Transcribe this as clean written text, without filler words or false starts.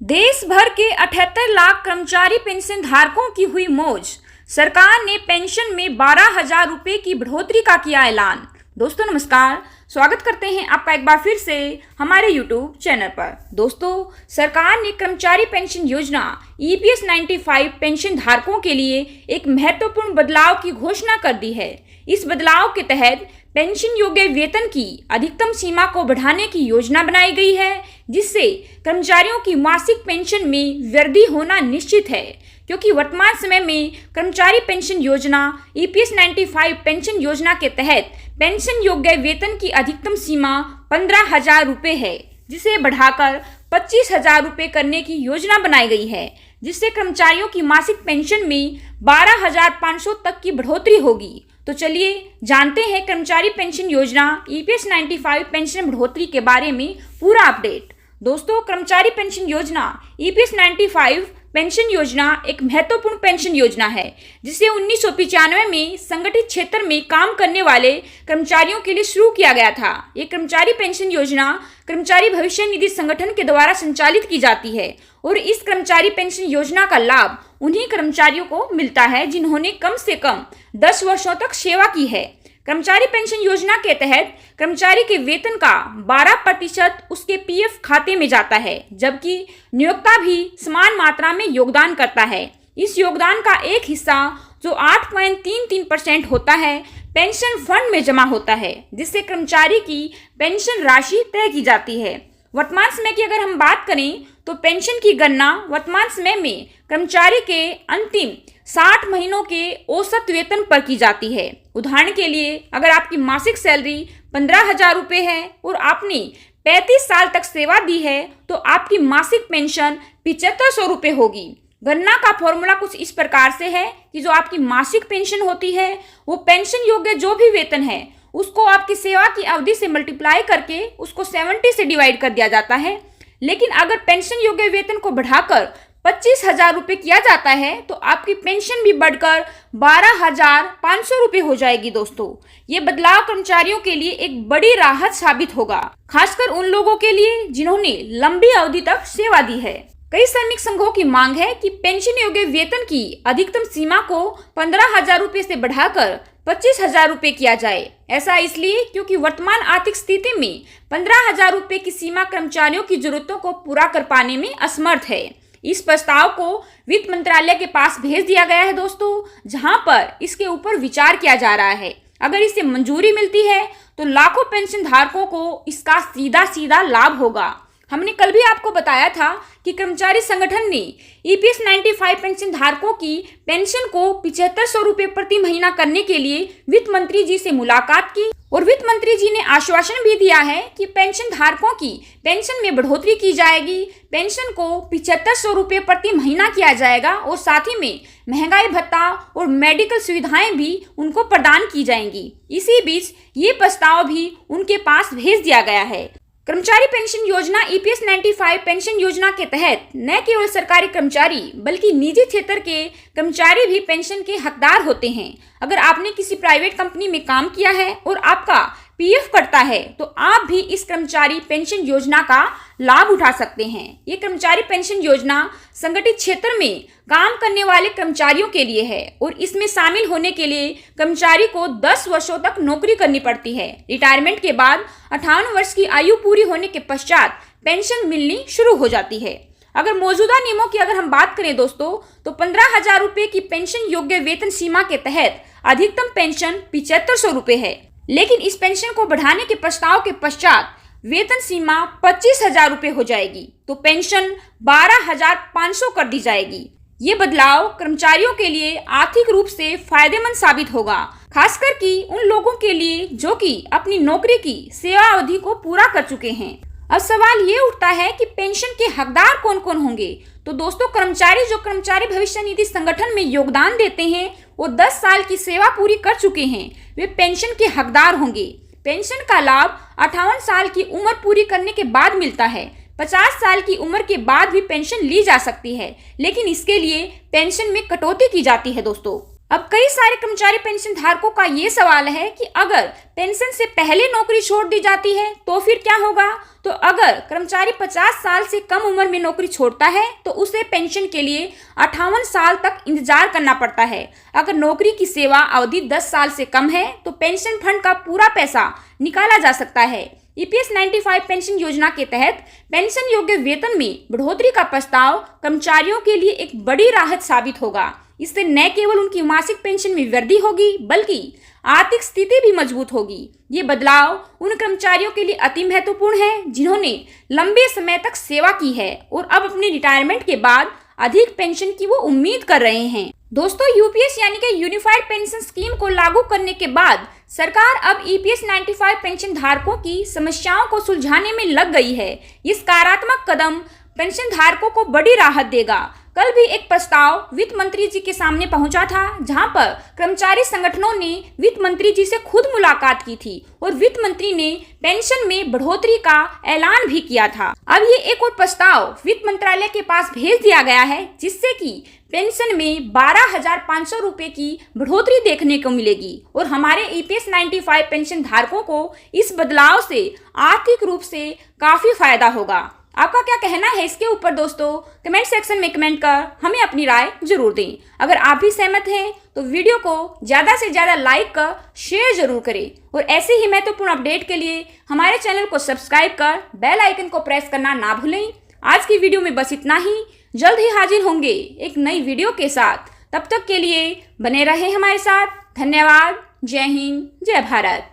देश भर के 78 लाख कर्मचारी पेंशन धारकों की हुई मौज। सरकार ने पेंशन में 12,000 रुपए की बढ़ोतरी का किया ऐलान। दोस्तों नमस्कार, स्वागत करते हैं आपका एक बार फिर से हमारे YouTube चैनल पर। दोस्तों, सरकार ने कर्मचारी पेंशन योजना EPS 95 पेंशन धारकों के लिए एक महत्वपूर्ण बदलाव की घोषणा कर दी है। इस बदलाव के तहत पेंशन योग्य वेतन की अधिकतम सीमा को बढ़ाने की योजना बनाई गई है, जिससे कर्मचारियों की मासिक पेंशन में वृद्धि होना निश्चित है। क्योंकि वर्तमान समय में कर्मचारी पेंशन योजना EPS 95 पेंशन योजना के तहत पेंशन योग्य वेतन की अधिकतम सीमा 15,000 रुपये है, जिसे बढ़ाकर 25,000 रुपये करने की योजना बनाई गई है, जिससे कर्मचारियों की मासिक पेंशन में 12,500 तक की बढ़ोतरी होगी। तो चलिए जानते हैं कर्मचारी पेंशन योजना EPS 95 पेंशन बढ़ोतरी के बारे में पूरा अपडेट। दोस्तों, कर्मचारी पेंशन योजना EPS 95 पेंशन योजना एक महत्वपूर्ण पेंशन योजना है, जिसे 1995 में संगठित क्षेत्र में काम करने वाले कर्मचारियों के लिए शुरू किया गया था। ये कर्मचारी पेंशन योजना कर्मचारी भविष्य निधि संगठन के द्वारा संचालित की जाती है और इस कर्मचारी पेंशन योजना का लाभ उन्हीं कर्मचारियों को मिलता है जिन्होंने कम से कम 10 वर्षों तक सेवा की है। कर्मचारी पेंशन योजना के तहत कर्मचारी के वेतन का 12% उसके PF खाते में जाता है, जबकि नियोक्ता भी समान मात्रा में योगदान करता है। इस योगदान का एक हिस्सा जो 8.33% होता है पेंशन फंड में जमा होता है, जिससे कर्मचारी की पेंशन राशि तय की जाती है। वर्तमान समय की अगर हम बात करें तो पेंशन की गणना वर्तमान समय में कर्मचारी के अंतिम 60 महीनों के औसत वेतन पर की जाती है। उदाहरण के लिए, अगर आपकी मासिक सैलरी 15,000 रुपये है और आपने 35 साल तक सेवा दी है तो आपकी मासिक पेंशन 7500 रुपये होगी। गणना का फॉर्मूला कुछ इस प्रकार से है कि जो आपकी मासिक पेंशन होती है वो पेंशन योग्य जो भी वेतन है उसको आपकी सेवा की अवधि से मल्टीप्लाई करके उसको 70 से डिवाइड कर दिया जाता है। लेकिन अगर पेंशन योग्य वेतन को बढ़ाकर 25,000 रुपये किया जाता है तो आपकी पेंशन भी बढ़कर 12,500 रुपये हो जाएगी। दोस्तों, ये बदलाव कर्मचारियों के लिए एक बड़ी राहत साबित होगा, खासकर उन लोगों के लिए जिन्होंने लंबी अवधि तक सेवा दी है। कई श्रमिक संघों की मांग है कि पेंशन योग्य वेतन की अधिकतम सीमा को 15,000 रुपये से बढ़ाकर 25,000 रुपये किया जाए। ऐसा इसलिए क्योंकि वर्तमान आर्थिक स्थिति में 15,000 रुपये की सीमा कर्मचारियों की जरूरतों को पूरा कर पाने में असमर्थ है। इस प्रस्ताव को वित्त मंत्रालय के पास भेज दिया गया है दोस्तों, जहां पर इसके ऊपर विचार किया जा रहा है। अगर इसे मंजूरी मिलती है तो लाखों पेंशन धारकों को इसका सीधा सीधा लाभ होगा। हमने कल भी आपको बताया था कि कर्मचारी संगठन ने EPS 95 पेंशन धारकों की पेंशन को 7500 रुपये प्रति महीना करने के लिए वित्त मंत्री जी से मुलाकात की और वित्त मंत्री जी ने आश्वासन भी दिया है कि पेंशन धारकों की पेंशन में बढ़ोतरी की जाएगी। पेंशन को 7500 रुपये प्रति महीना किया जाएगा और साथ ही में महंगाई भत्ता और मेडिकल सुविधाएं भी उनको प्रदान की जाएंगी। इसी बीच ये प्रस्ताव भी उनके पास भेज दिया गया है। कर्मचारी पेंशन योजना EPS 95 पेंशन योजना के तहत न केवल सरकारी कर्मचारी बल्कि निजी क्षेत्र के कर्मचारी भी पेंशन के हकदार होते हैं। अगर आपने किसी प्राइवेट कंपनी में काम किया है और आपका PF कटता है तो आप भी इस कर्मचारी पेंशन योजना का लाभ उठा सकते हैं। ये कर्मचारी पेंशन योजना संगठित क्षेत्र में काम करने वाले कर्मचारियों के लिए है और इसमें शामिल होने के लिए कर्मचारी को 10 वर्षों तक नौकरी करनी पड़ती है। रिटायरमेंट के बाद 58 वर्ष की आयु पूरी होने के पश्चात पेंशन मिलनी शुरू हो जाती है। अगर मौजूदा नियमों की अगर हम बात करें दोस्तों तो 15,000 रुपये की पेंशन योग्य वेतन सीमा के तहत अधिकतम पेंशन 7500 रुपये है, लेकिन इस पेंशन को बढ़ाने के प्रस्ताव के पश्चात वेतन सीमा 25,000 रुपये हो जाएगी तो पेंशन 12,500 कर दी जाएगी। ये बदलाव कर्मचारियों के लिए आर्थिक रूप से फायदेमंद साबित होगा, खासकर कि उन लोगों के लिए जो कि अपनी नौकरी की सेवा अवधि को पूरा कर चुके हैं। अब सवाल ये उठता है कि पेंशन के हकदार कौन कौन होंगे। तो दोस्तों, कर्मचारी जो कर्मचारी भविष्य निधि संगठन में योगदान देते हैं और 10 साल की सेवा पूरी कर चुके हैं वे पेंशन के हकदार होंगे। पेंशन का लाभ 58 साल की उम्र पूरी करने के बाद मिलता है। 50 साल की उम्र के बाद भी पेंशन ली जा सकती है, लेकिन इसके लिए पेंशन में कटौती की जाती है। दोस्तों, अब कई सारे कर्मचारी पेंशन धारकों का ये सवाल है कि अगर पेंशन से पहले नौकरी छोड़ दी जाती है तो फिर क्या होगा। तो अगर कर्मचारी 50 साल से कम उम्र में नौकरी छोड़ता है तो उसे पेंशन के लिए 58 साल तक इंतजार करना पड़ता है। अगर नौकरी की सेवा अवधि 10 साल से कम है तो पेंशन फंड का पूरा पैसा निकाला जा सकता है। ईपीएस 95 पेंशन योजना के तहत पेंशन योग्य वेतन में बढ़ोतरी का प्रस्ताव कर्मचारियों के लिए एक बड़ी राहत साबित होगा। इससे न केवल उनकी मासिक पेंशन में वृद्धि होगी बल्कि आर्थिक स्थिति भी मजबूत होगी। ये बदलाव उन कर्मचारियों के लिए अति महत्वपूर्ण है जिन्होंने लंबे समय तक सेवा की है और अब अपने रिटायरमेंट के बाद अधिक पेंशन की वो उम्मीद कर रहे हैं। दोस्तों, यूपीएस यानी कि यूनिफाइड पेंशन स्कीम को लागू करने के बाद सरकार अब ईपीएस 95 पेंशन धारकों की समस्याओं को सुलझाने में लग गई है। इस सकारात्मक कदम पेंशन धारकों को बड़ी राहत देगा। कल भी एक प्रस्ताव वित्त मंत्री जी के सामने पहुंचा था, जहां पर कर्मचारी संगठनों ने वित्त मंत्री जी से खुद मुलाकात की थी और वित्त मंत्री ने पेंशन में बढ़ोतरी का ऐलान भी किया था। अब ये एक और प्रस्ताव वित्त मंत्रालय के पास भेज दिया गया है, जिससे कि पेंशन में 12,500 रुपए की बढ़ोतरी देखने को मिलेगी और हमारे ईपीएस 95 पेंशन धारकों को इस बदलाव से आर्थिक रूप से काफी फायदा होगा। आपका क्या कहना है इसके ऊपर दोस्तों? कमेंट सेक्शन में कमेंट कर हमें अपनी राय जरूर दें। अगर आप भी सहमत हैं तो वीडियो को ज़्यादा से ज़्यादा लाइक कर शेयर जरूर करें और ऐसे ही महत्वपूर्ण अपडेट के लिए हमारे चैनल को सब्सक्राइब कर बेल आइकन को प्रेस करना ना भूलें। आज की वीडियो में बस इतना ही। जल्द ही हाजिर होंगे एक नई वीडियो के साथ। तब तक के लिए बने रहें हमारे साथ। धन्यवाद। जय हिंद, जय भारत।